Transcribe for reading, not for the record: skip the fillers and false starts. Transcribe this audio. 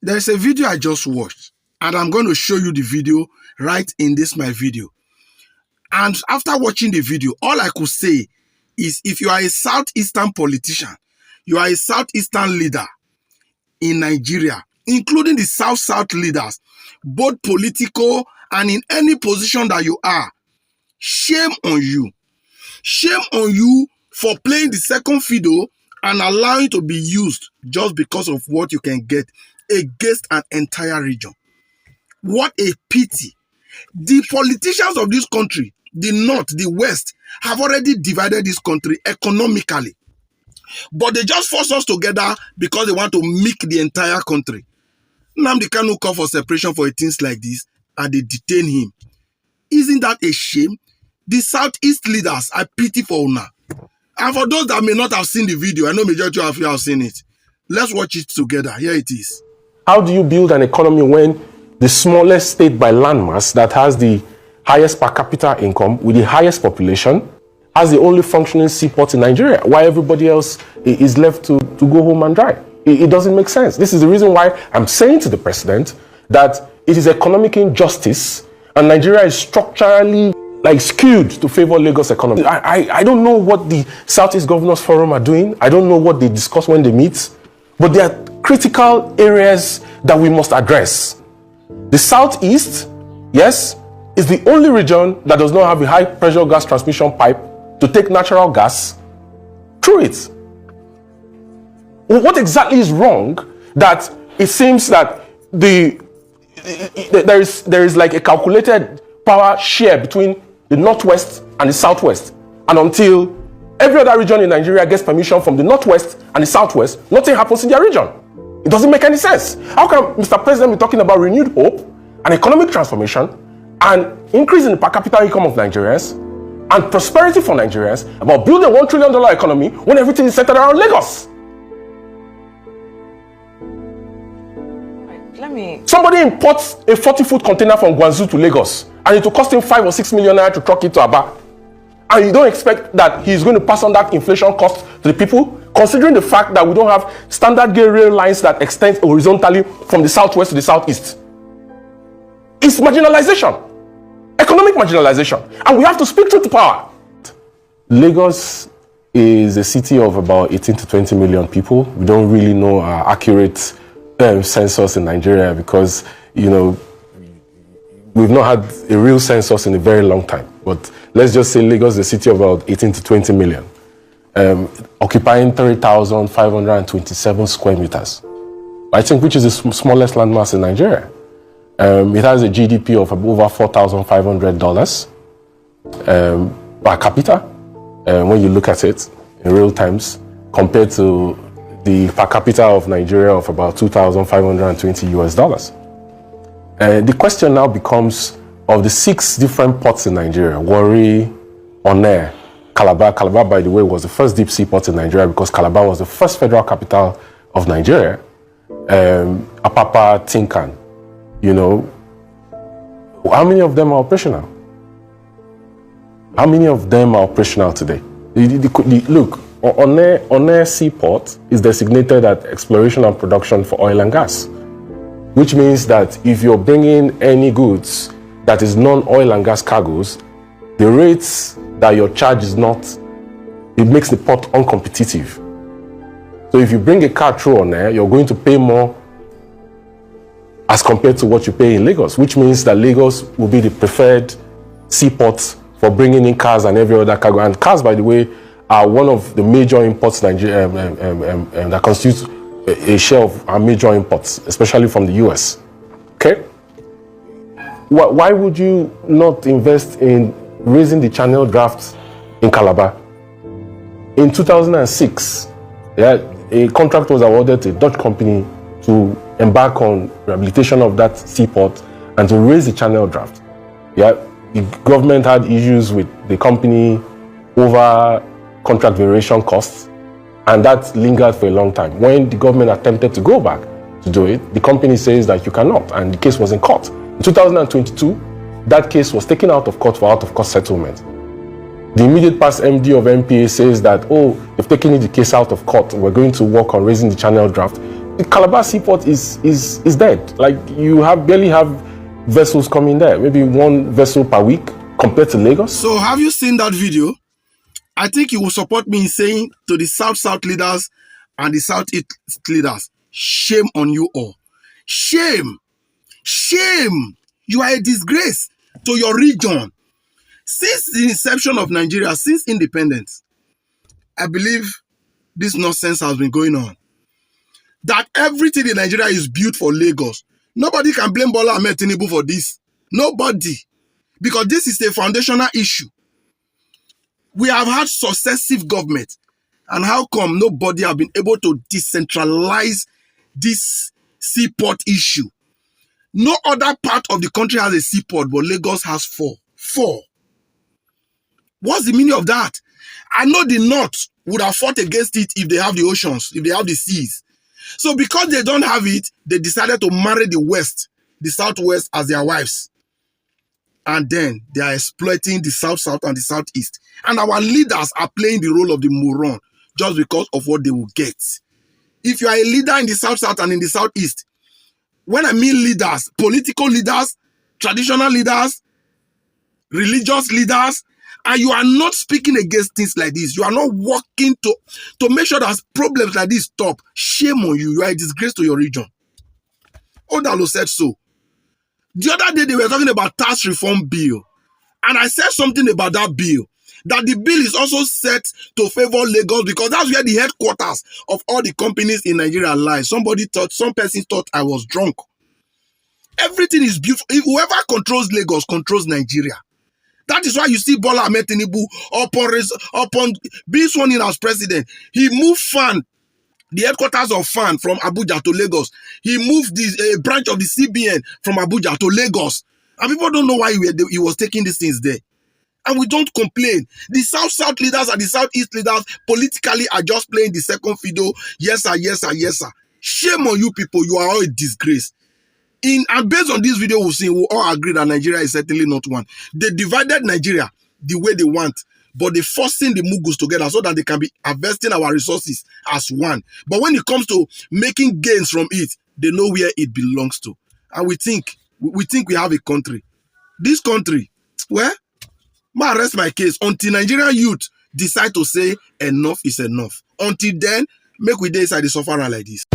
There's a video I just watched, and I'm going to show you the video right in this my video. And after watching the video, all I could say is if you are a Southeastern politician, you are a Southeastern leader in Nigeria, including the South leaders, both political and in any position that you are, shame on you. Shame on you for playing the second fiddle and allowing it to be used just because of what you can get against an entire region. What a pity. The politicians of this country, the North, the West, have already divided this country economically. But they just force us together because they want to make the entire country. Nnamdi Kanu call for separation for things like this, and they detain him. Isn't that a shame? The Southeast leaders, I pity for una. And for those that may not have seen the video, I know majority of you have seen it. Let's watch it together. Here it is. How do you build an economy when the smallest state by landmass that has the highest per capita income with the highest population has the only functioning seaport in Nigeria, while everybody else is left to go home and dry? It doesn't make sense. This is the reason why I'm saying to the president that it is economic injustice and Nigeria is structurally skewed to favor Lagos economy. I don't know what the Southeast Governors Forum are doing. I don't know what they discuss when they meet, but there are critical areas that we must address. The Southeast, yes, is the only region that does not have a high pressure gas transmission pipe to take natural gas through it. What exactly is wrong that it seems that there is like a calculated power share between the Northwest and the Southwest, and until every other region in Nigeria gets permission from the Northwest and the Southwest, nothing happens in their region? It doesn't make any sense. How can Mr. President be talking about renewed hope and economic transformation and increase in the per capita income of Nigerians and prosperity for Nigerians about building a $1 trillion economy when everything is centered around Lagos? Somebody imports a 40-foot container from Guangzhou to Lagos, and it will cost him 5 or 6 million naira to truck it to Aba. And you don't expect that he's going to pass on that inflation cost to the people, considering the fact that we don't have standard gauge rail lines that extend horizontally from the southwest to the southeast. It's marginalization, economic marginalization, and we have to speak truth to power. Lagos is a city of about 18 to 20 million people. We don't really know our accurate census in Nigeria because, we've not had a real census in a very long time. But let's just say Lagos is a city of about 18 to 20 million, occupying 3,527 square meters, I think, which is the smallest landmass in Nigeria. It has a GDP of over $4,500 per capita when you look at it in real times, compared to the per capita of Nigeria of about $2,520 US. The question now becomes, of the 6 different ports in Nigeria, Warri, Onne, Calabar. Calabar, by the way, was the first deep sea port in Nigeria because Calabar was the first federal capital of Nigeria. Apapa, Tinkan, how many of them are operational? How many of them are operational today? Look, Onne Seaport is designated as exploration and production for oil and gas, which means that if you're bringing any goods that is non-oil and gas cargoes, the rates that your charge is not, it makes the port uncompetitive. So if you bring a car through Onne, you're going to pay more as compared to what you pay in Lagos, which means that Lagos will be the preferred seaport for bringing in cars and every other cargo. And cars, by the way, are one of the major imports that constitutes a share of our major imports, especially from the US. Okay? Why would you not invest in raising the channel draft in Calabar? In 2006, a contract was awarded to a Dutch company to embark on rehabilitation of that seaport and to raise the channel draft. The government had issues with the company over contract variation costs, and that lingered for a long time. When the government attempted to go back to do it, the company says that you cannot, and the case was in court. In 2022, that case was taken out of court for out-of-court settlement. The immediate past MD of MPA says that, they've taken the case out of court, we're going to work on raising the channel draft. the Calabar seaport is dead. Like, you barely have vessels coming there. Maybe one vessel per week compared to Lagos. So have you seen that video? I think you will support me in saying to the South leaders and the Southeast leaders, shame on you all. Shame. Shame. You are a disgrace to your region. Since the inception of Nigeria, since independence, I believe this nonsense has been going on. That everything in Nigeria is built for Lagos. Nobody can blame Bola Ahmed Tinubu for this. Nobody. Because this is a foundational issue. We have had successive government. And how come nobody have been able to decentralize this seaport issue? No other part of the country has a seaport, but Lagos has 4. 4. What's the meaning of that? I know the North would have fought against it if they have the oceans, if they have the seas. So because they don't have it, they decided to marry the West, the Southwest as their wives. And then they are exploiting the South and the Southeast. And our leaders are playing the role of the moron just because of what they will get. If you are a leader in the South and in the Southeast, when I mean leaders, political leaders, traditional leaders, religious leaders, and you are not speaking against things like this, you are not working to make sure that problems like this stop, shame on you. You are a disgrace to your region. Odalo said so. The other day they were talking about tax reform bill, and I said something about that bill, that the bill is also set to favor Lagos because that's where the headquarters of all the companies in Nigeria lie. Some person thought I was drunk. Everything is beautiful. If whoever controls Lagos controls Nigeria. That is why you see Bola Ahmed Tinubu upon being sworn in as president. He moved FAN, the headquarters of FAN, from Abuja to Lagos. He moved this branch of the CBN from Abuja to Lagos. And people don't know why he was taking these things there. And we don't complain. The South leaders and the Southeast leaders politically are just playing the second fiddle. Yes, sir, yes, sir, yes, sir. Shame on you people. You are all a disgrace. And based on this video, we'll all agree that Nigeria is certainly not one. They divided Nigeria the way they want, but they're forcing the Mughals together so that they can be harvesting our resources as one. But when it comes to making gains from it, they know where it belongs to. And we think we have a country. This country, well, I rest my case until Nigerian youth decide to say enough is enough. Until then, make we dey inside the sufferer like this.